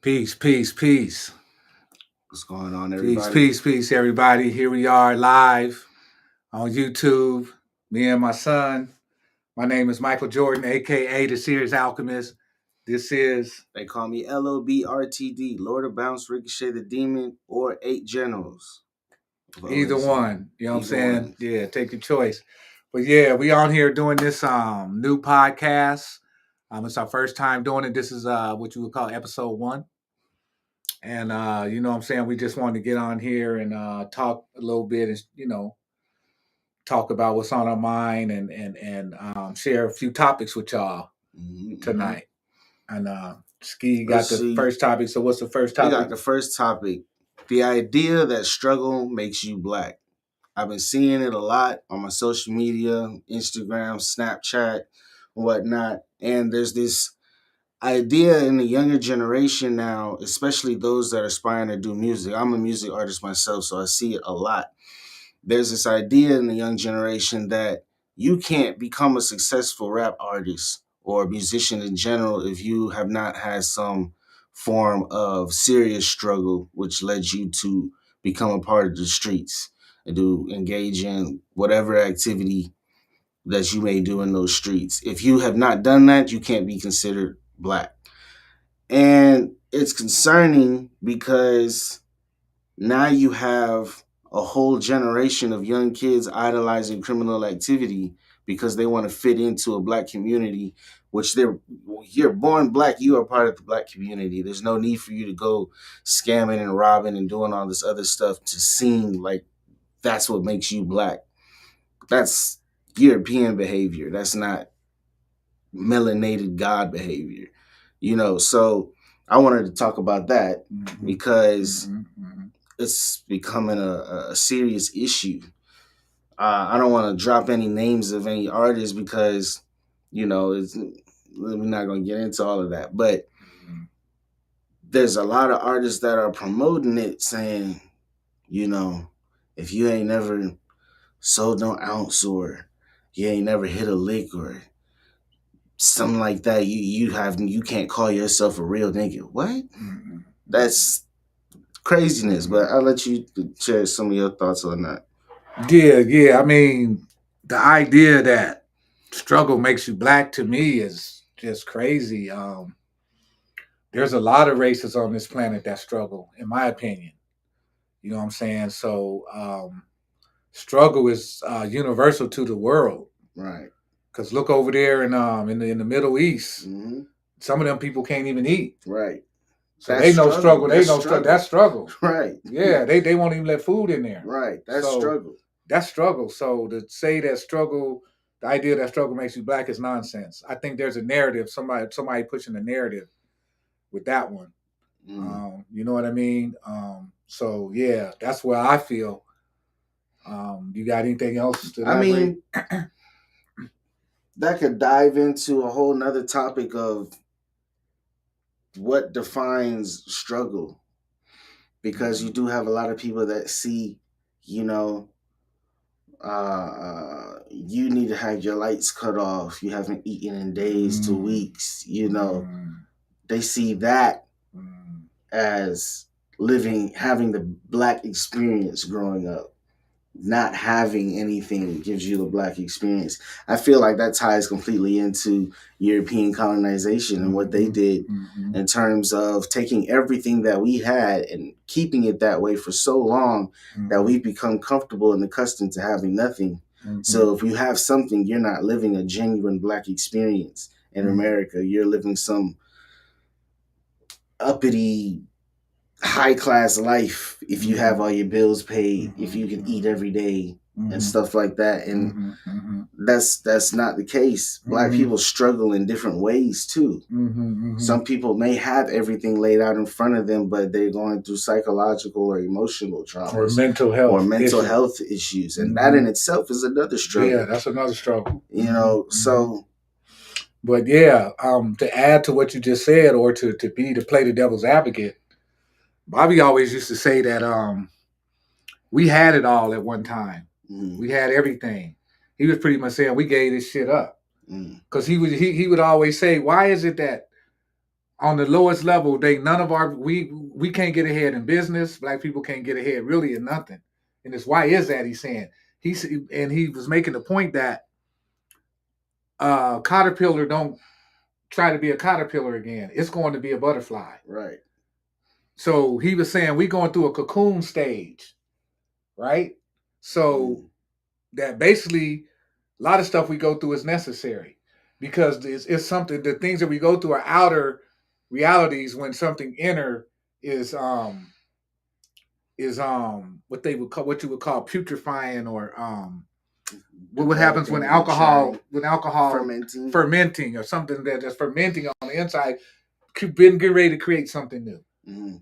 Peace, peace, peace. What's going on, Peace, everybody? peace, peace, everybody. Here we are live on YouTube. Me and my son. My name is Michael Jordan, aka the Serious Alchemist. This is They call me LOBRTD, Lord of Bounce, Ricochet the Demon, or Eight Generals. Of either OSIDE. one. You know what I'm Either saying? one. Yeah, take your choice. But yeah, we on here doing this new podcast. It's our first time doing it. This is what you would call episode 1. And you know what I'm saying? We just wanted to get on here and talk a little bit and talk about what's on our mind and share a few topics with y'all Mm-hmm. tonight. And Ski got Let's the see. first topic. So what's the first We topic? got the first topic. The idea that struggle makes you black. I've been seeing it a lot on my social media, Instagram, Snapchat, whatnot. And there's this idea in the younger generation now, especially those that are aspiring to do music. I'm a music artist myself, so I see it a lot. There's this idea in the young generation that you can't become a successful rap artist or a musician in general if you have not had some form of serious struggle which led you to become a part of the streets and to engage in whatever activity that you may do in those streets. If you have not done that, you can't be considered black. And it's concerning because now you have a whole generation of young kids idolizing criminal activity because they want to fit into a black community, which you're born black, you are part of the black community. There's no need for you to go scamming and robbing and doing all this other stuff to seem like that's what makes you black. That's European behavior. That's not melanated God behavior. So I wanted to talk about that because it's becoming a serious issue. I don't want to drop any names of any artists because, we're not going to get into all of that. But there's a lot of artists that are promoting it saying, if you ain't never sold no ounce or you ain't never hit a lick or something like that, you can't call yourself a real nigga. What? That's craziness. But I'll let you share some of your thoughts on that. Yeah. I mean, the idea that struggle makes you black to me is just crazy. There's a lot of races on this planet that struggle, in my opinion. You know what I'm saying? So struggle is universal to the world. Right. Because look over there in the Middle East, Mm-hmm. some of them people can't even eat. Right. So That's they no struggle. struggle. They That's no struggle. struggle. That's struggle. Right. Yeah, they won't even let food in there. Right. That's So struggle. that's struggle. So to say that struggle, the idea that struggle makes you black is nonsense. I think there's a narrative. Somebody pushing a narrative with that one. You know what I mean? So yeah, that's where I feel. You got anything else to elaborate? That could dive into a whole nother topic of what defines struggle. Because you do have a lot of people that see, you know, you need to have your lights cut off. You haven't eaten in days to weeks. They see that as having the black experience growing up. Not having anything gives you the black experience. I feel like that ties completely into European colonization and what they did in terms of taking everything that we had and keeping it that way for so long that we've become comfortable and accustomed to having nothing. So if you have something, you're not living a genuine black experience in America. You're living some uppity high class life if you have all your bills paid, if you can eat every day and stuff like that. And that's not the case. Black people struggle in different ways too. Some people may have everything laid out in front of them, but they're going through psychological or emotional traumas Or mental health issues. And that in itself is another struggle. Yeah, that's another struggle. So but yeah, to add to what you just said, or to play the devil's advocate, Bobby always used to say that we had it all at one time. We had everything. He was pretty much saying we gave this shit up because he would always say, why is it that on the lowest level, we can't get ahead in business. Black people can't get ahead really in nothing. And it's why is that he's saying he was making the point that caterpillar don't try to be a caterpillar again. It's going to be a butterfly. Right. So he was saying we're going through a cocoon stage, right? So that basically a lot of stuff we go through is necessary because it's something. The things that we go through are outer realities when something inner is what you would call putrefying or what happens when alcohol fermenting or something that's fermenting on the inside been getting ready to create something new. Mm-hmm.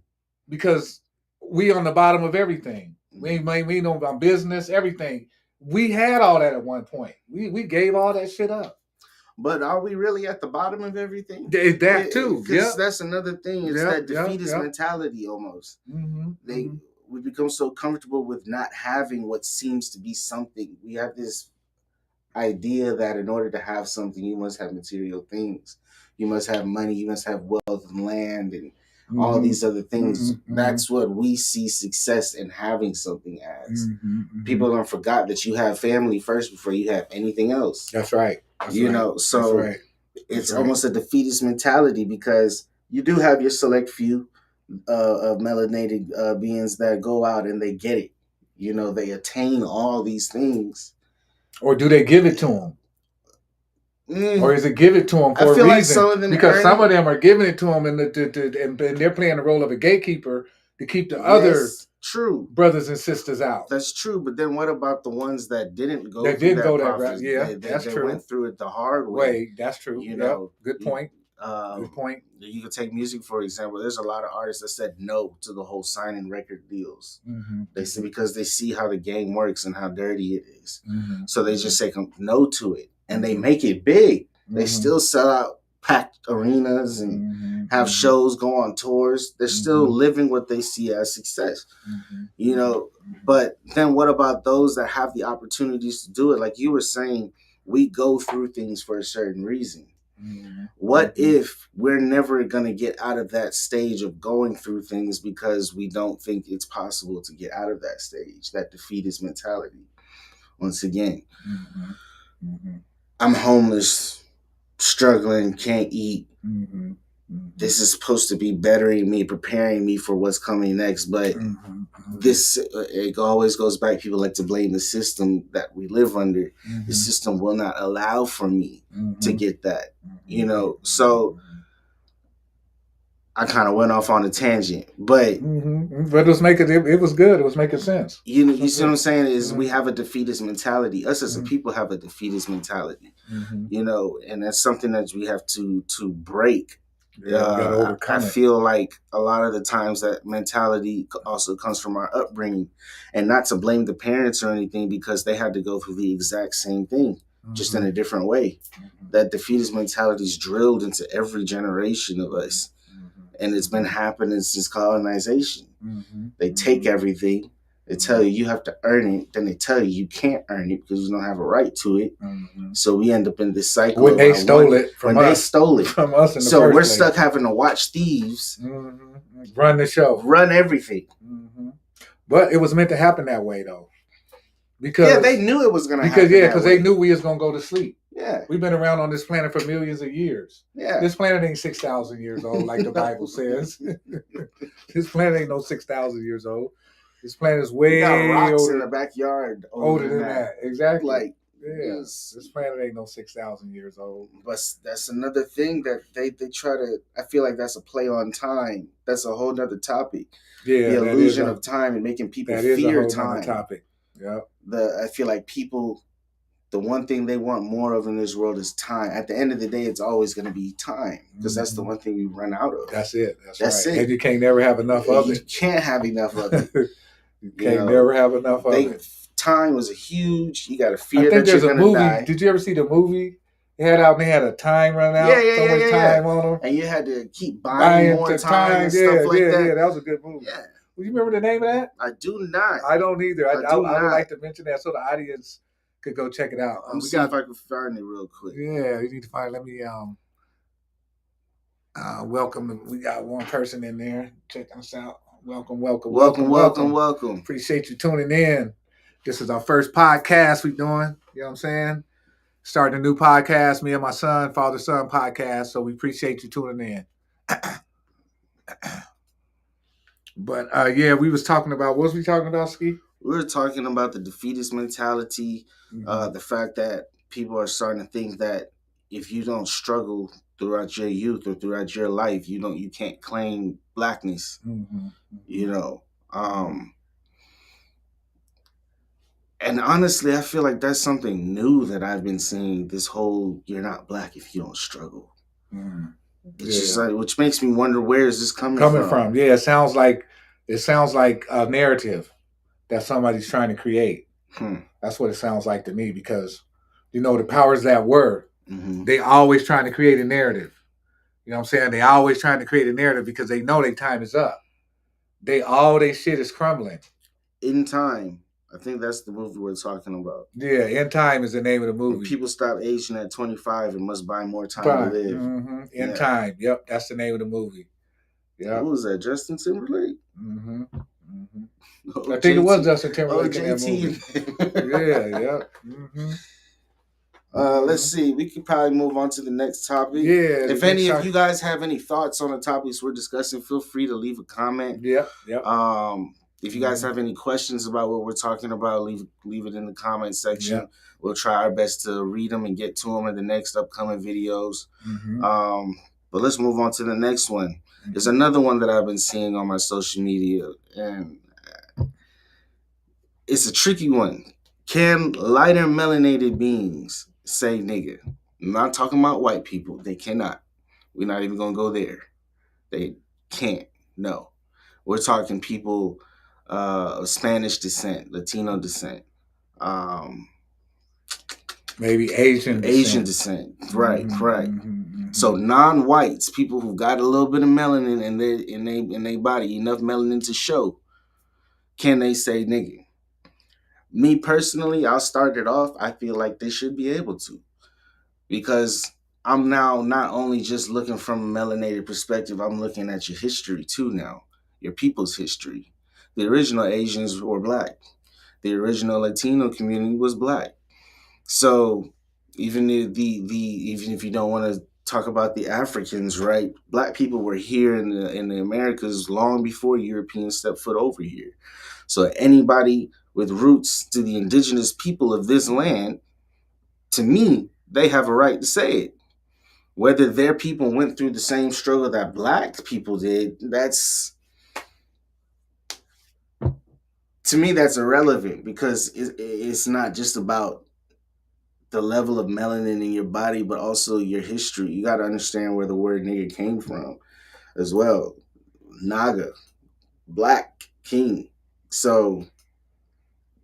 Because we on the bottom of everything. Mm-hmm. We know about business, everything. We had all that at one point. We gave all that shit up. But are we really at the bottom of everything? That too. Because that's another thing. It's that defeatist mentality almost. Mm-hmm. We become so comfortable with not having what seems to be something. We have this idea that in order to have something, you must have material things. You must have money. You must have wealth and land and all these other things. Mm-hmm. That's what we see success in having something as. Mm-hmm. People don't forget that you have family first before you have anything else. That's right. So it's almost a defeatist mentality because you do have your select few of melanated beings that go out and they get it. They attain all these things. Or do they give it to them? Or is it give it to them for a reason? Like some of them some of them are giving it to them and they're playing the role of a gatekeeper to keep the other brothers and sisters out. That's true. But then what about the ones that didn't go through that process? Yeah, that's true. They went through it the hard way. That's true. Good point. Good point. You can take music, for example. There's a lot of artists that said no to the whole signing record deals. Mm-hmm. They said because they see how the game works and how dirty it is. Mm-hmm. So they just say no to it. And they make it big. Mm-hmm. They still sell out packed arenas and have shows, go on tours. They're still living what they see as success. Mm-hmm. But then what about those that have the opportunities to do it? Like you were saying, we go through things for a certain reason. Mm-hmm. What if we're never going to get out of that stage of going through things because we don't think it's possible to get out of that stage, that defeatist mentality? Once again, I'm homeless, struggling, can't eat. Mm-hmm. Mm-hmm. This is supposed to be bettering me, preparing me for what's coming next. But it always goes back. People like to blame the system that we live under. Mm-hmm. The system will not allow for me to get that. So I kind of went off on a tangent, but it was it was good. It was making sense. You see what I'm saying? Is we have a defeatist mentality. Us as a people have a defeatist mentality. And that's something that we have to break. I feel like a lot of the times that mentality also comes from our upbringing, and not to blame the parents or anything because they had to go through the exact same thing, just in a different way. That defeatist mentality is drilled into every generation of us. And it's been happening since colonization. They take everything. They tell you have to earn it. Then they tell you can't earn it because you don't have a right to it. So we end up in this cycle. When they stole it from us. They stole it from us. So we're stuck having to watch thieves run the show. Run everything. But it was meant to happen that way, though. Because they knew it was going to happen. Because they knew we was going to go to sleep. Yeah. We've been around on this planet for millions of years. Yeah. This planet ain't 6,000 years old like the Bible says. This planet ain't no 6,000 years old. This planet is way rocks older in the backyard. Older than that. Exactly. Yes. This planet ain't no 6,000 years old. But that's another thing that they try to, I feel like that's a play on time. That's a whole nother topic. Yeah. The illusion of time and making people fear time. Topic. Yeah. I feel like people, the one thing they want more of in this world is time. At the end of the day, it's always going to be time because that's the one thing we run out of. That's it. That's right. And you can't never have enough of it. You can't have enough of it. You can't never have enough of it. Time was a huge. You got to fear that you're going to die. Did you ever see the movie? They had a time run out. So much time on them. And you had to keep buying more time and stuff like that. Yeah, that was a good movie. Yeah. Do you remember the name of that? I do not. I don't either. I would like to mention that so the audience could go check it out. I'm see if I can find it real quick. Yeah, you need to find. Let me. Welcome. We got one person in there. Check us out. Welcome, welcome, Welcome, welcome, welcome, welcome. welcome. Appreciate you tuning in. This is our first podcast we doing. You know what I'm saying? Starting a new podcast, me and my son, father-son podcast. So we appreciate you tuning in. But yeah, we was talking about, what was we talking about, Ski? We were talking about the defeatist mentality, the fact that people are starting to think that if you don't struggle throughout your youth or throughout your life, you can't claim blackness. You know, and honestly, I feel like that's something new that I've been seeing. This whole "you're not black if you don't struggle." It's just like, which makes me wonder, where is this coming from? Yeah, it sounds like a narrative that somebody's trying to create. That's what it sounds like to me, because the powers that were, they always trying to create a narrative. You know what I'm saying? They always trying to create a narrative because they know their time is up. All their shit is crumbling. In Time. I think that's the movie we're talking about. Yeah, In Time is the name of the movie. When people stop aging at 25 and must buy more time to live. In Time. Yep, that's the name of the movie. Yeah. Who was that? Justin Timberlake? I think it was Justin Timberlake in that movie. Yeah. Let's see. We could probably move on to the next topic. Yeah. If any of you guys have any thoughts on the topics we're discussing, feel free to leave a comment. Yep. If you guys have any questions about what we're talking about, leave it in the comment section. Yep. We'll try our best to read them and get to them in the next upcoming videos. But let's move on to the next one. There's another one that I've been seeing on my social media, and it's a tricky one. Can lighter melanated beings say nigga? I'm not talking about white people. They cannot. We're not even going to go there. They can't. No. We're talking people of Spanish descent, Latino descent. Maybe Asian descent. Right. So non-whites, people who've got a little bit of melanin in their body, enough melanin to show, can they say nigga? Me personally, I'll start it off. I feel like they should be able to, because I'm now not only just looking from a melanated perspective, I'm looking at your history too now, your people's history. The original Asians were black. The original Latino community was black. So even if you don't want to talk about the Africans, right? Black people were here in the Americas long before Europeans stepped foot over here. So anybody with roots to the indigenous people of this land, to me, they have a right to say it. Whether their people went through the same struggle that black people did, to me, that's irrelevant, because it's not just about the level of melanin in your body, but also your history. You got to understand where the word nigga came from as well. Naga, black king. So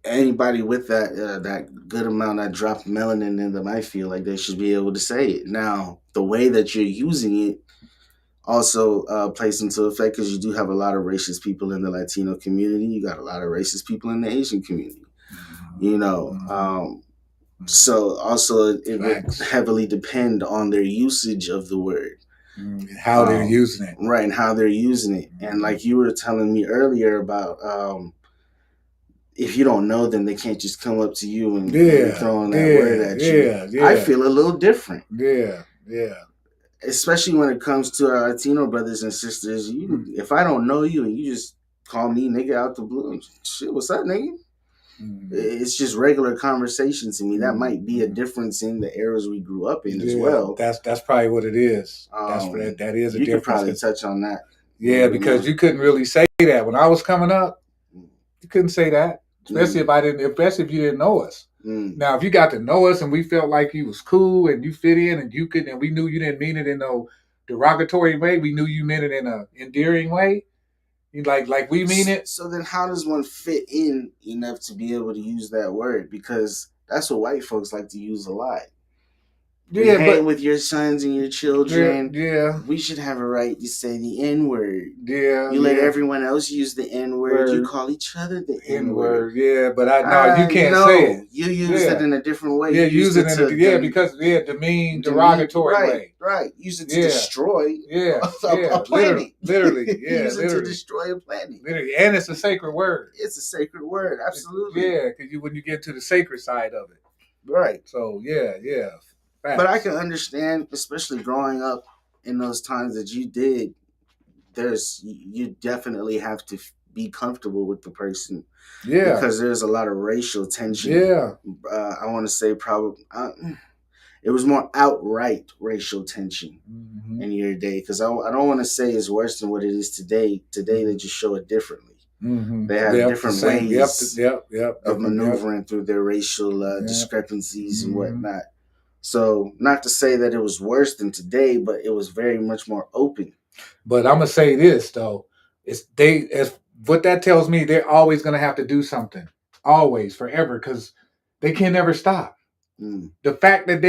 anybody with that good amount, that dropped melanin in them, I feel like they should be able to say it. Now, the way that you're using it also plays into effect, because you do have a lot of racist people in the Latino community. You got a lot of racist people in the Asian community. So also it would heavily depend on their usage of the word. How they're using it. Right, and how they're using it. And like you were telling me earlier about if you don't know them, they can't just come up to you and throwing that word at you. I feel a little different. Yeah. Especially when it comes to our Latino brothers and sisters. If I don't know you and you just call me nigga out the blue, shit, what's up, nigga? It's just regular conversation to me. That might be a difference in the eras we grew up in as well. That's probably what it is. That is a difference. You could probably touch on that. Yeah, because you couldn't really say that when I was coming up. You couldn't say that, especially if you didn't know us. Now, if you got to know us and we felt like you was cool and you fit in and we knew you didn't mean it in no derogatory way, we knew you meant it in a endearing way. Like we mean it. So then how does one fit in enough to be able to use that word? Because that's what white folks like to use a lot. We hang with your sons and your children. Yeah. We should have a right to say the N-word. Yeah. You let everyone else use the N-word. You call each other the N-word. Yeah, but you can't say it. You use it in a different way. Yeah, use it because demean, derogatory way. Right. Use it to destroy a planet. Literally. Yeah. Use it to destroy a planet. Literally. And it's a sacred word. It's a sacred word. Absolutely. Yeah, because when you get to the sacred side of it. Right. So, yeah. Facts. But I can understand, especially growing up in those times that you did, you definitely have to be comfortable with the person. Yeah. Because there's a lot of racial tension. Yeah. I want to say probably it was more outright racial tension in your day. Because I don't want to say it's worse than what it is today. Today they just show it differently. They have different ways of maneuvering through their racial discrepancies and whatnot. So, not to say that it was worse than today, but it was very much more open. But I'm gonna say this though, what that tells me, they're always gonna have to do something, always, forever, because they can never stop. The fact that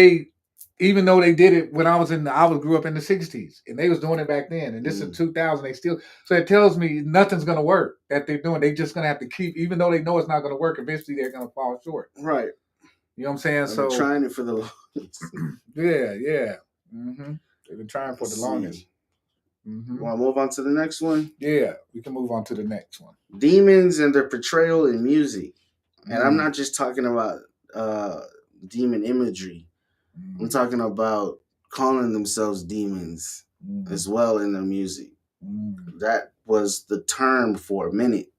even though they did it when I grew up in the '60s, and they was doing it back then, and this is 2000, so it tells me nothing's gonna work that they're doing. They're just gonna have to keep, even though they know it's not gonna work. Eventually, they're gonna fall short. Right. You know what I'm saying? So trying it for the longest. Yeah. They've been trying for the longest. Want to move on to the next one? Yeah, we can move on to the next one. Demons and their portrayal in music. And I'm not just talking about demon imagery. I'm talking about calling themselves demons as well in their music. That was the term for a minute.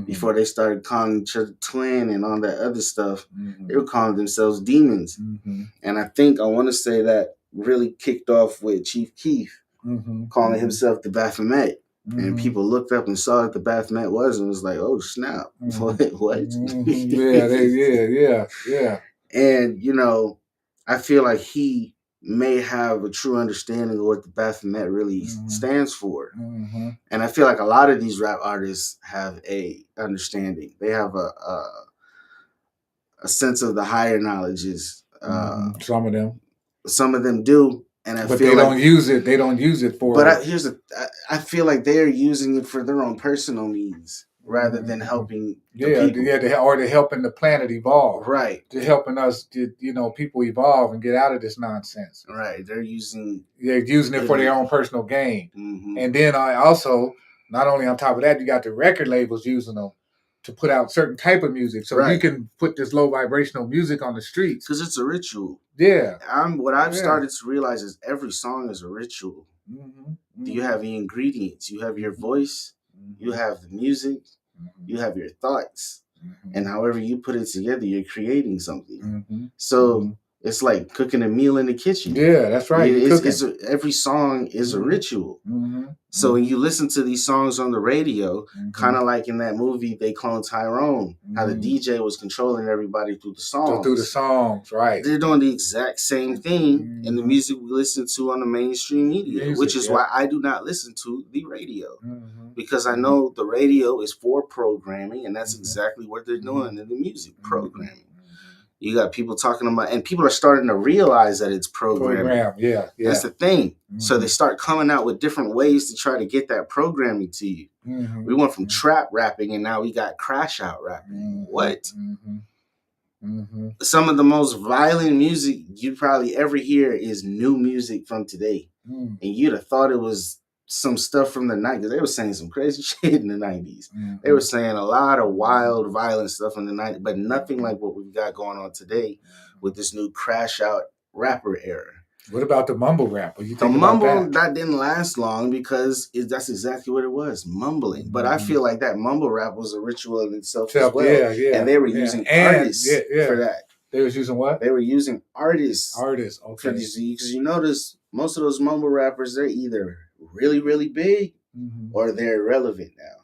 Before they started calling each other twin and all that other stuff, they were calling themselves demons. And I want to say that really kicked off with Chief Keef calling himself the Baphomet. And people looked up and saw what the Baphomet was and was like, oh, snap. What? Yeah. And, I feel like he may have a true understanding of what the Baphomet really stands for. And I feel like a lot of these rap artists have a understanding. They have a sense of the higher knowledges. Some of them do. And but they don't use it. They don't use it for. But I feel like they're using it for their own personal needs rather than helping. Or helping the planet evolve. Right. To helping us, people evolve and get out of this nonsense. Right. They're using it for their own personal gain. And then I also, not only on top of that, you got the record labels using them to put out certain type of music, so you can put this low vibrational music on the streets because it's a ritual. Yeah, what I've started to realize is every song is a ritual. You have the ingredients, you have your voice, you have the music, you have your thoughts, and however you put it together, you're creating something. So it's like cooking a meal in the kitchen. Yeah, that's right. Every song is a ritual. So when you listen to these songs on the radio, kind of like in that movie They Clone Tyrone, how the DJ was controlling everybody through the songs. Right. They're doing the exact same thing in the music we listen to on the mainstream media, which is why I do not listen to the radio. Because I know the radio is for programming, and that's exactly what they're doing in the music, programming. You got people talking about, and people are starting to realize that it's programming. Yeah. That's the thing. So they start coming out with different ways to try to get that programming to you. We went from trap rapping, and now we got crash out rapping. What? Some of the most violent music you probably ever hear is new music from today. And you'd have thought it was some stuff from the 90s. They were saying some crazy shit in the 90s. They were saying a lot of wild, violent stuff in the 90s, but nothing like what we've got going on today with this new crash out rapper era. What about the mumble rap? The mumble, that didn't last long because that's exactly what it was, mumbling. But I feel like that mumble rap was a ritual in itself as well. Yeah. And they were using artists for that. They was using what? They were using artists. Okay. For these, because you notice most of those mumble rappers, they're either really, really big or they're irrelevant now.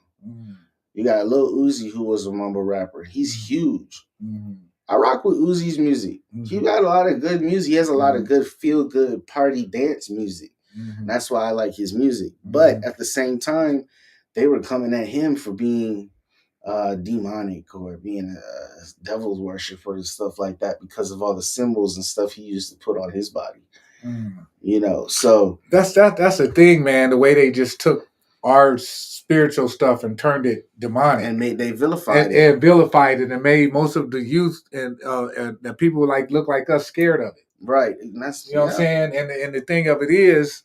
You got Lil Uzi, who was a mumble rapper. He's huge. I rock with Uzi's music. He got a lot of good music. He has a lot of good feel-good party dance music. That's why I like his music. But at the same time, they were coming at him for being demonic or being a devil's worshiper and stuff like that because of all the symbols and stuff he used to put on his body. So that's the thing, man. The way they just took our spiritual stuff and turned it demonic, and they vilified it and vilified it, and made most of the youth and the people look like us scared of it. Right, and that's what I'm saying. And the thing of it is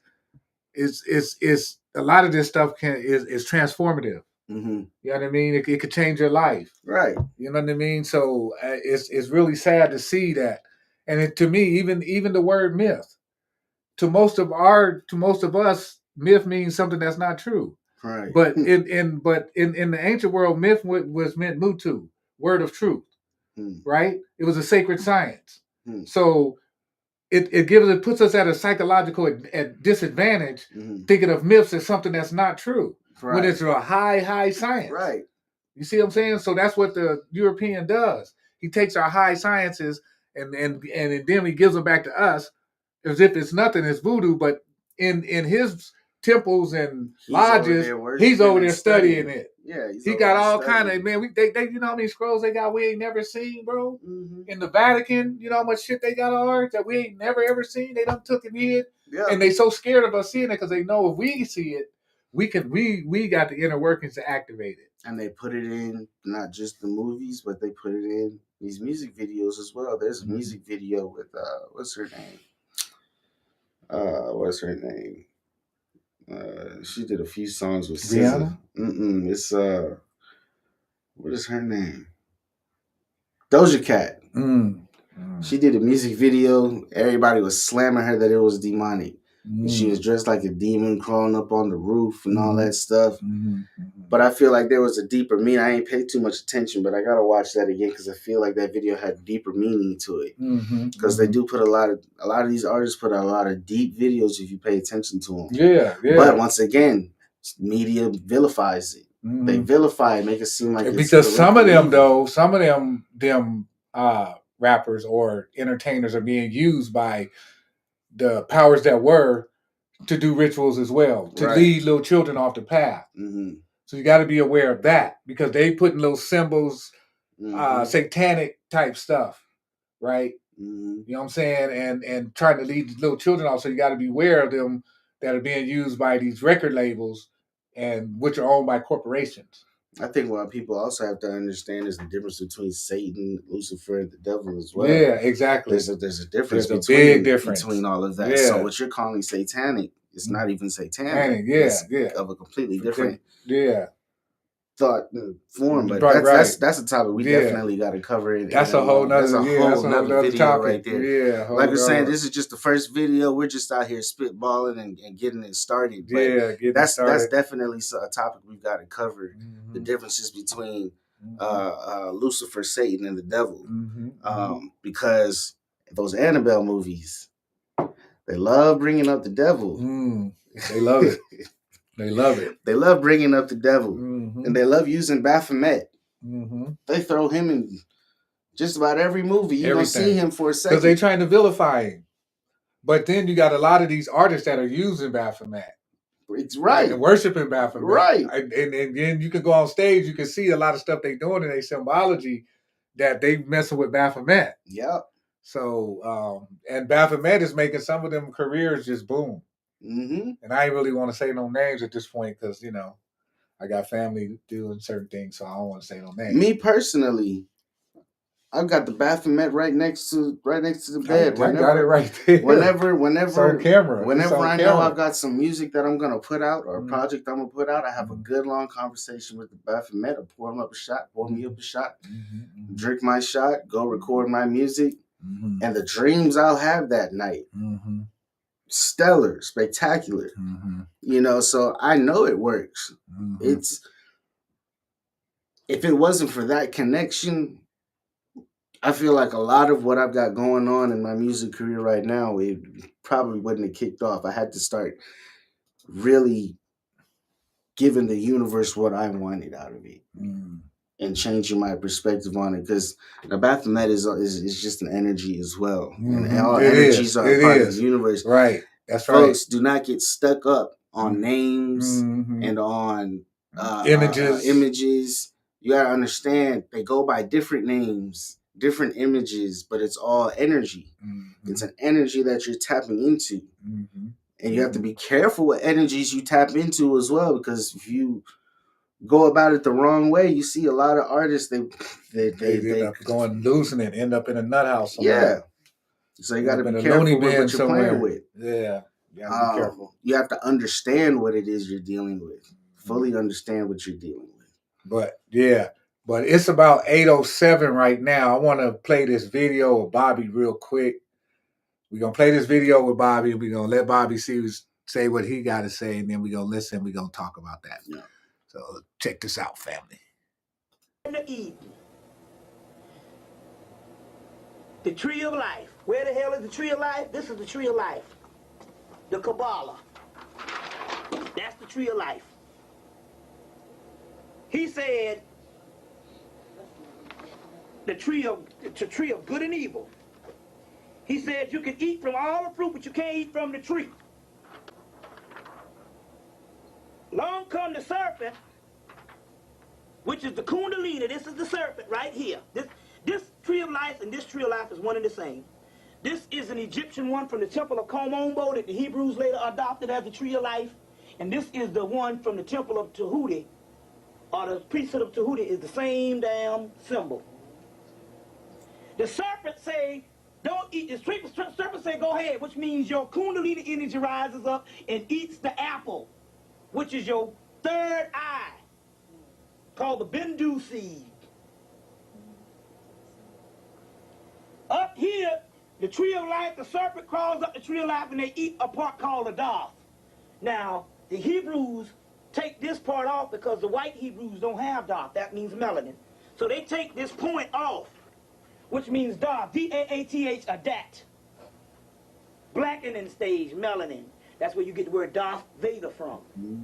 a lot of this stuff is transformative. You know what I mean? It could change your life. Right. You know what I mean? So it's really sad to see that. And to me, even the word myth, to most of us, myth means something that's not true. Right. But in the ancient world, myth was meant mutu, word of truth. Right? It was a sacred science. So it puts us at a psychological disadvantage, thinking of myths as something that's not true. Right. When it's a high science. Right. You see what I'm saying? So that's what the European does. He takes our high sciences and then he gives them back to us as if it's nothing, it's voodoo. But in his temples and lodges, he's over there studying it. Yeah, he got all kind of, man. They you know how many scrolls they got we ain't never seen, bro. In the Vatican, you know how much shit they got on ours that we ain't never ever seen. They done took and hid, and they so scared of us seeing it because they know if we see it, we got the inner workings to activate it. And they put it in not just the movies, but they put it in these music videos as well. There's a music video with what's her name? She did a few songs with Rihanna. It's what is her name? Doja Cat. She did a music video. Everybody was slamming her that it was demonic. She was dressed like a demon crawling up on the roof and all that stuff. But I feel like there was a deeper meaning. I ain't paid too much attention, but I gotta watch that again because I feel like that video had deeper meaning to it. Because they do put a lot of these artists put out a lot of deep videos if you pay attention to them. Yeah. But once again, media vilifies it. They vilify it, make it seem like it's because some of them rappers or entertainers are being used by the powers that were to do rituals as well, to lead little children off the path. So you got to be aware of that because they putting little symbols, satanic type stuff, right? You know what I'm saying? And trying to lead the little children off. So you got to be aware of them that are being used by these record labels and which are owned by corporations. I think what people also have to understand is the difference between Satan, Lucifer, and the devil as well. Yeah, exactly. There's a difference. There's a big difference between all of that. Yeah. So what you're calling satanic, it's not even satanic. It's of a completely different thought form. But that's a topic we definitely got to cover. It. That's a whole nother video topic. Right there. Yeah, like we're saying, this is just the first video. We're just out here spitballing and getting it started. But that's definitely a topic we've got to cover. The differences between Lucifer, Satan, and the devil. Because those Annabelle movies, they love bringing up the devil. They love it. They love it. They love bringing up the devil. And they love using Baphomet. They throw him in just about every movie. You're going to see him for a second. Because they're trying to vilify him. But then you got a lot of these artists that are using Baphomet. It's right. And worshiping Baphomet. Right. And then you can go on stage, you can see a lot of stuff they're doing in their symbology that they messing with Baphomet. Yep. So, and Baphomet is making some of them careers just boom. And I ain't really want to say no names at this point because, you know, I got family doing certain things, so I don't want to say no names. Me personally, I've got the Baphomet right next to the bed. I got it right there. Whenever it's on camera. Whenever I know I've got some music that I'm gonna put out or a project I'm gonna put out, I have a good long conversation with the Baphomet. I pour me up a shot, drink my shot, go record my music, and the dreams I'll have that night. Stellar, spectacular. You know, so I know it works. It's if it wasn't for that connection, I feel like a lot of what I've got going on in my music career right now, it probably wouldn't have kicked off. I had to start really giving the universe what I wanted out of it and changing my perspective on it. Because the Baphomet is just an energy as well. And all energies are a part of the universe. Right. That's Folks, right. Folks, do not get stuck up on names and on images. You gotta understand they go by different names, different images, but it's all energy. Mm-hmm. It's an energy that you're tapping into. Mm-hmm. And you have to be careful what energies you tap into as well, because if you go about it the wrong way, you see a lot of artists They end up going losing it, end up in a nut house somewhere. Yeah. So you got to be careful with what you're playing with. Yeah, you got to be careful. You have to understand what it is you're dealing with. Fully understand what you're dealing with. But yeah, but it's about 8:07 right now. I want to play this video of Bobby real quick. We're going to play this video with Bobby. We're going to let Bobby say what he got to say, and then we're going to listen. We're going to talk about that. Yeah. So check this out, family. The tree of life. Where the hell is the tree of life? This is the tree of life. The Kabbalah. That's the tree of life. He said the tree of good and evil. He said you can eat from all the fruit, but you can't eat from the tree. Long come the serpent, which is the Kundalini. This is the serpent right here. This tree of life and this tree of life is one and the same. This is an Egyptian one from the temple of Komombo that the Hebrews later adopted as the tree of life. And this is the one from the temple of Tahuti, or the priesthood of Tahuti, is the same damn symbol. The serpent say, don't eat. The serpent say, go ahead, which means your Kundalini energy rises up and eats the apple, which is your third eye, called the Bindu seed. Up here, the tree of life, the serpent crawls up the tree of life and they eat a part called a daf. Now, the Hebrews take this part off because the white Hebrews don't have daf. That means melanin. So they take this point off, which means daf, D-A-A-T-H, a dat. Blackening stage, melanin. That's where you get the word Darth Vader from. Mm-hmm.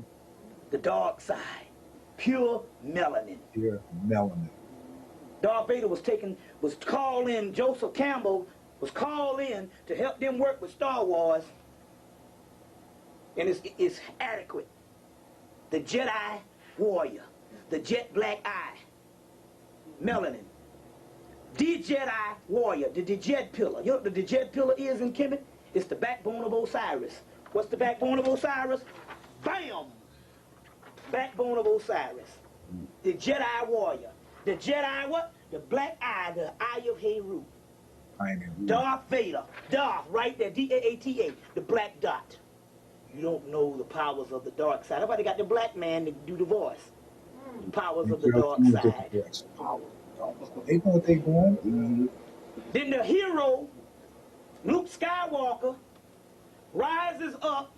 The dark side. Pure melanin. Pure melanin. Darth Vader was called in, Joseph Campbell was called in to help them work with Star Wars. And it's adequate. The Jedi warrior. The jet black eye. Melanin. The Jedi warrior. The Djed pillar. You know what the Djed pillar is in Kemet? It's the backbone of Osiris. What's the backbone of Osiris? Bam! Backbone of Osiris. The Jedi warrior. The Jedi what? The black eye, the eye of Heru. Darth Vader. Darth, right there, D-A-A-T-A, the black dot. You don't know the powers of the dark side. Nobody got the black man to do the voice. The powers of the dark side. They know what they doing. Mm-hmm. Then the hero, Luke Skywalker, rises up,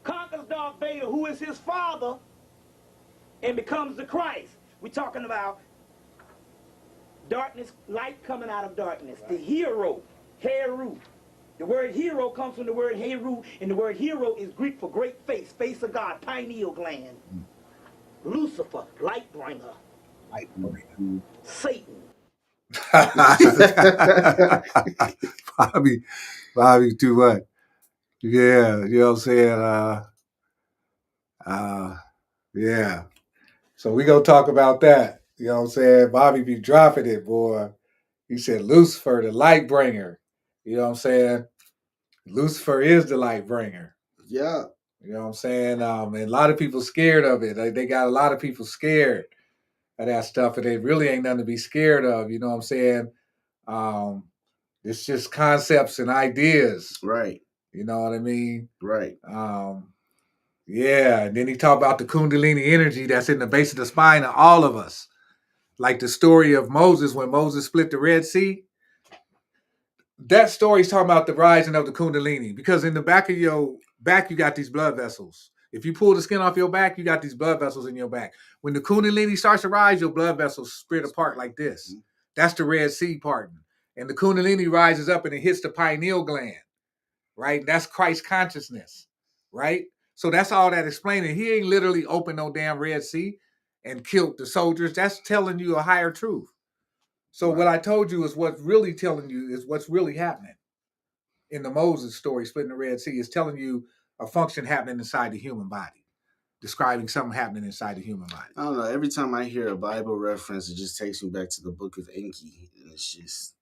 conquers Darth Vader, who is his father, and becomes the Christ. We're talking about darkness, light coming out of darkness. Right. The hero, Heru. The word hero comes from the word Heru, and the word hero is Greek for great face, face of God, pineal gland. Lucifer, light bringer. Light bringer. Satan. Bobby, too much. Yeah, you know what I'm saying? Yeah. So we gonna talk about that. You know what I'm saying? Bobby be dropping it, boy. He said Lucifer, the light bringer. You know what I'm saying? Lucifer is the light bringer. Yeah. You know what I'm saying? And a lot of people scared of it. They got a lot of people scared of that stuff, and they really ain't nothing to be scared of. You know what I'm saying? It's just concepts and ideas. Right. You know what I mean? Right. Yeah. And then he talked about the Kundalini energy that's in the base of the spine of all of us. Like the story of Moses, when Moses split the Red Sea. That story is talking about the rising of the Kundalini, because in the back of your back, you got these blood vessels. If you pull the skin off your back, you got these blood vessels in your back. When the Kundalini starts to rise, your blood vessels split apart like this. That's the Red Sea parting. And the Kundalini rises up and it hits the pineal gland, right? That's Christ consciousness, right? So that's all that explaining. He ain't literally opened no damn Red Sea and killed the soldiers. That's telling you a higher truth. So what I told you is what's really telling you is what's really happening in the Moses story, splitting the Red Sea, is telling you a function happening inside the human body. describing something happening inside the human body. I don't know. Every time I hear a Bible reference, it just takes me back to the Book of Enki, and it's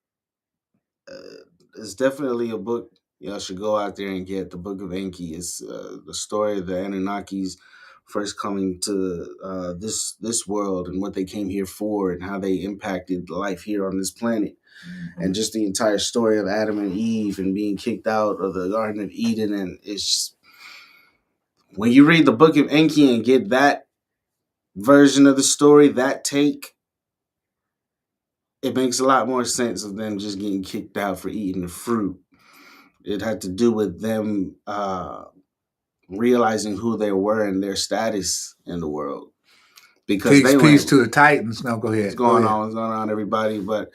definitely a book y'all should go out there and get. The Book of Enki is the story of the Anunnakis first coming to this world and what they came here for and how they impacted life here on this planet. Mm-hmm. And just the entire story of Adam and Eve and being kicked out of the Garden of Eden. And it's just, when you read the Book of Enki and get that version of the story, that take, it makes a lot more sense of them just getting kicked out for eating the fruit. It had to do with them realizing who they were and their status in the world. Because peace to the Titans. No, go ahead. What's going on, everybody? But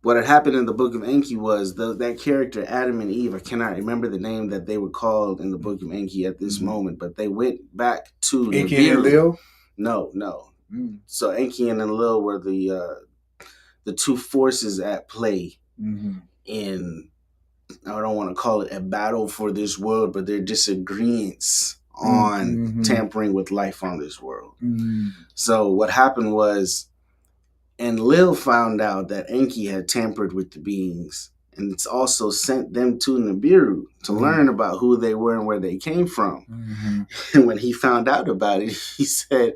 what had happened in the Book of Enki was that character, Adam and Eve, I cannot remember the name that they were called in the Book of Enki at this moment, but they went back to Enki and Enlil? No. So Enki and Enlil were the two forces at play in, I don't want to call it a battle for this world, but their disagreements on tampering with life on this world. So what happened was, Enlil found out that Enki had tampered with the beings, and it's also sent them to Nibiru to learn about who they were and where they came from. And when he found out about it, he said,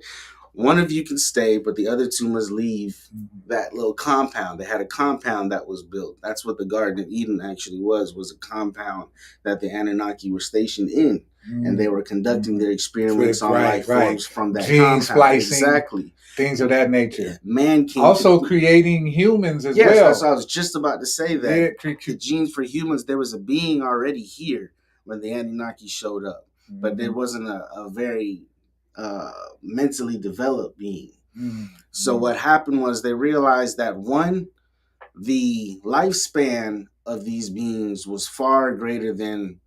one of you can stay, but the other two must leave that little compound. They had a compound that was built. That's what the Garden of Eden actually was a compound that the Anunnaki were stationed in. And they were conducting their experiments on life forms from that gene compound. Splicing, exactly. Things of that nature. Man came also creating humans as well. Yes, that's what I was just about to say that. The genes for humans, there was a being already here when the Anunnaki showed up. But there wasn't a very mentally developed being. So what happened was they realized that one, the lifespan of these beings was far greater than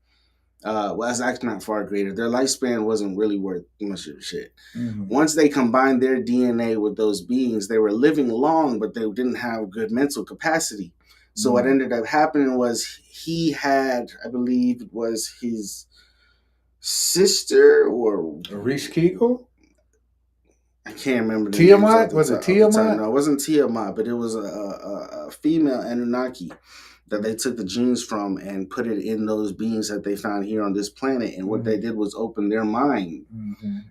it's actually not far greater. Their lifespan wasn't really worth much of shit. Once they combined their DNA with those beings, they were living long, but they didn't have good mental capacity. So what ended up happening was he had, I believe it was his sister or Rish Kegel? I can't remember. Tiamat? Was it Tiamat? No, it wasn't Tiamat, but it was a female Anunnaki that they took the genes from and put it in those beings that they found here on this planet. And what they did was open their mind.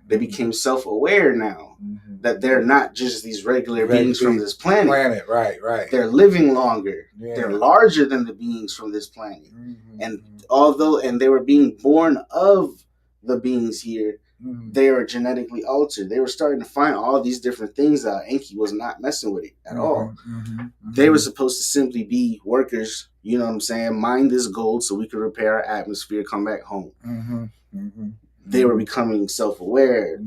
They became self-aware now that they're not just these regular beings from this planet. Right. They're living longer. Yeah. They're larger than the beings from this planet. And they were being born of the beings here, they are genetically altered. They were starting to find all these different things out. Enki was not messing with it at all. They were supposed to simply be workers, you know what I'm saying? Mine this gold so we could repair our atmosphere, come back home. They were becoming self-aware,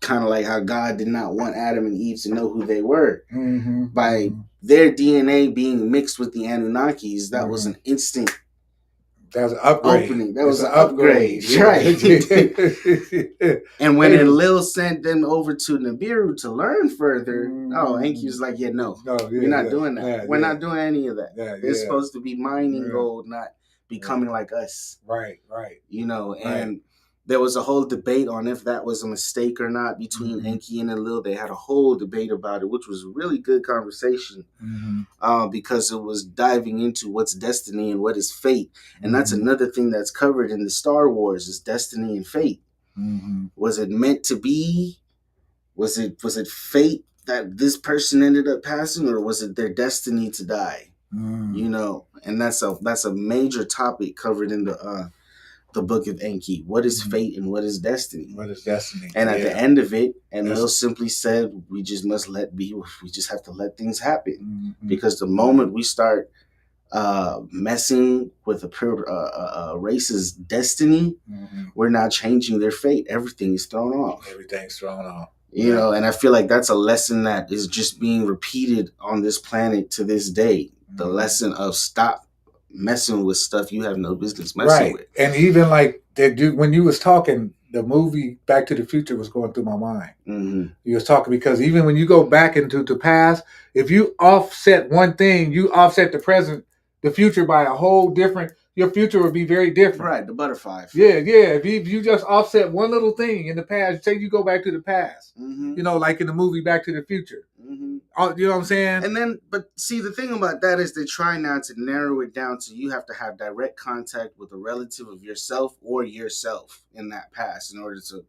kind of like how God did not want Adam and Eve to know who they were. By their DNA being mixed with the Anunnakis, that was an instant that was an upgrade. Opening. That was an upgrade. Right. And when Enlil sent them over to Nibiru to learn further, Enki was like, we're not doing that. We're not doing any of that. They're supposed to be mining gold, not becoming like us. Right. You know, and there was a whole debate on if that was a mistake or not between Enki and Enlil. They had a whole debate about it, which was a really good conversation because it was diving into what's destiny and what is fate. And that's another thing that's covered in the Star Wars is destiny and fate. Was it meant to be? Was it fate that this person ended up passing, or was it their destiny to die? You know, and that's a major topic covered in the Book of Enki. What is fate and what is destiny? What is destiny? And at the end of it, Enlil simply said, we just must let be. We just have to let things happen. Because the moment we start messing with a race's destiny, we're now changing their fate. Everything is thrown off. You know, and I feel like that's a lesson that is just being repeated on this planet to this day. The lesson of stop messing with stuff you have no business messing with. And even like when you was talking, the movie Back to the Future was going through my mind. You was talking because even when you go back into the past, if you offset one thing, you offset the present, the future by a whole different your future would be very different. Right, the butterfly effect. Yeah. If you just offset one little thing in the past, say you go back to the past, Mm-hmm. like in the movie Back to the Future. Mm-hmm. You know what I'm saying? And then, but see, the thing about that is they try now to narrow it down to you have to have direct contact with a relative of yourself or yourself in that past in order to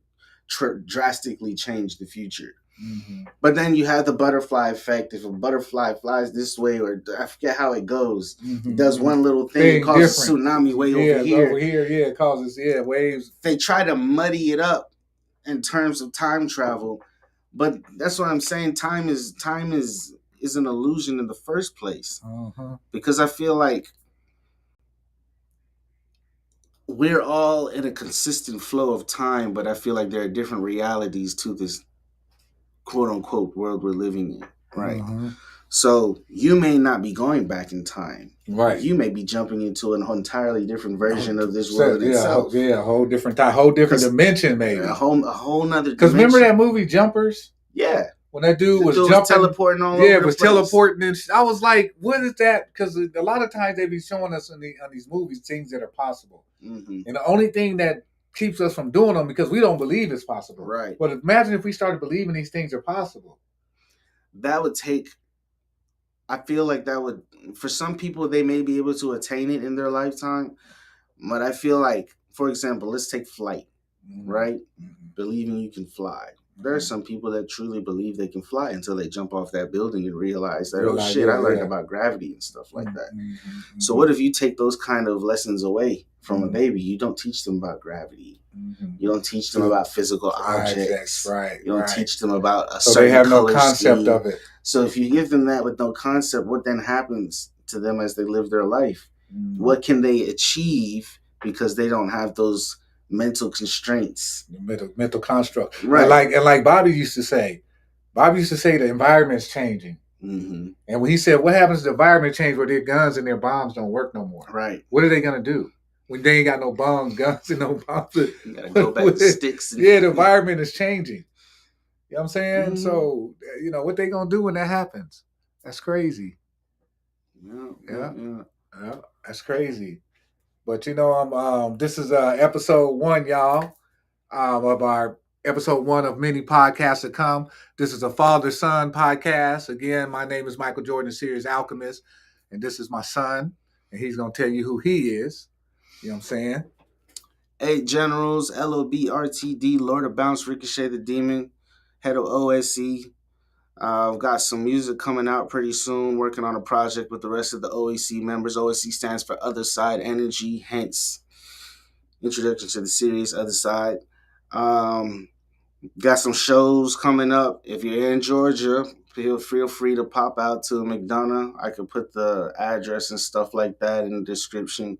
drastically change the future. Mm-hmm. But then you have the butterfly effect. If a butterfly flies this way, or I forget how it goes, it does one little thing, it causes a tsunami way over here. Over here, it causes waves. They try to muddy it up in terms of time travel, but that's what I'm saying. Time is an illusion in the first place, because I feel like we're all in a consistent flow of time, but I feel like there are different realities to this quote unquote world we're living in, right? So you may not be going back in time, right? You may be jumping into an entirely different version of this world itself. A whole different time, whole different dimension, maybe a whole nother dimension. Because remember that movie Jumpers? Yeah. When that dude was jumping, teleporting all over the place. Teleporting, and I was like, "What is that?" Because a lot of times they be showing us on these movies things that are possible, and the only thing that keeps us from doing them because we don't believe it's possible. Right. But imagine if we started believing these things are possible. That would take. I feel like that would, for some people, they may be able to attain it in their lifetime, but I feel like, for example, let's take flight, right? Believing you can fly. There are some people that truly believe they can fly until they jump off that building and realize that, I learned about gravity and stuff like that. So what if you take those kind of lessons away from a baby? You don't teach them about gravity. You don't teach them about physical objects. Right. You don't teach them about a so certain they have no color concept scheme. of it. So if you give them that with no concept, what then happens to them as they live their life? What can they achieve because they don't have those mental constraints, mental construct, right? And like Bobby used to say the environment's changing, and when he said, "What happens if the environment change where their guns and their bombs don't work no more?" Right? What are they gonna do when they ain't got no bombs, guns, and no bombs? You gotta go back to sticks. The environment is changing. You know what I'm saying? So what they gonna do when that happens? That's crazy. Yeah. That's crazy. But this is episode 1, y'all, of our episode 1 of many podcasts to come. This is a father-son podcast. Again, my name is Michael Jordan, SIRIUS Alchemist, and this is my son, and he's gonna tell you who he is. You know what I'm saying? 8 Generals, LOBRTD, Lord of Bounce, Ricochet the Demon, head of OSC. I've got some music coming out pretty soon, working on a project with the rest of the OEC members. OSC stands for Other Side Energy, hence introduction to the series, Other Side. Got some shows coming up. If you're in Georgia, feel free to pop out to McDonough. I could put the address and stuff like that in the description.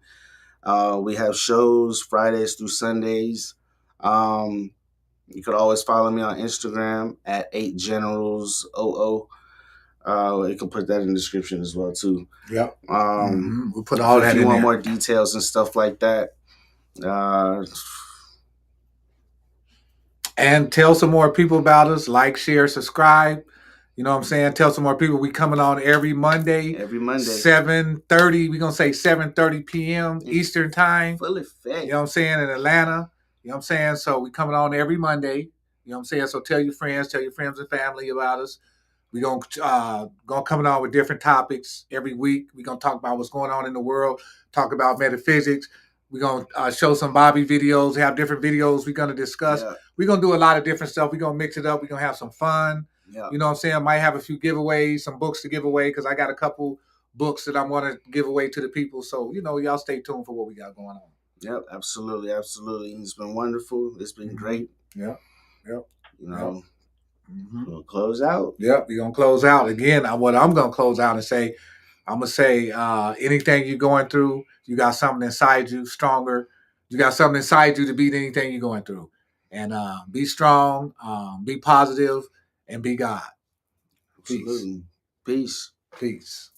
We have shows Fridays through Sundays. You could always follow me on Instagram at 8 Generals OO. You can put that in the description as well too. Yep. We'll put all that in there. If you want more details and stuff like that. And tell some more people about us. Like, share, subscribe. You know what I'm saying? Tell some more people. We coming on every Monday. 7:30. We're going to say 7:30 p.m. Eastern time. Full effect. You know what I'm saying? In Atlanta. You know what I'm saying? So we coming on every Monday. You know what I'm saying? So tell your friends and family about us. We're going coming on with different topics every week. We're going to talk about what's going on in the world, talk about metaphysics. We're going to show some Bobby videos, have different videos we're going to discuss. Yeah. We're going to do a lot of different stuff. We're going to mix it up. We're going to have some fun. Yeah. You know what I'm saying? I might have a few giveaways, some books to give away because I got a couple books that I want to give away to the people. So, y'all stay tuned for what we got going on. Yep, absolutely. It's been wonderful. It's been great. Yep. We'll close out. Yep, we're going to close out. Again, what I'm going to close out and say, I'm going to say anything you're going through, you got something inside you stronger. You got something inside you to beat anything you're going through. And be strong, be positive, and be God. Absolutely. Peace. Peace.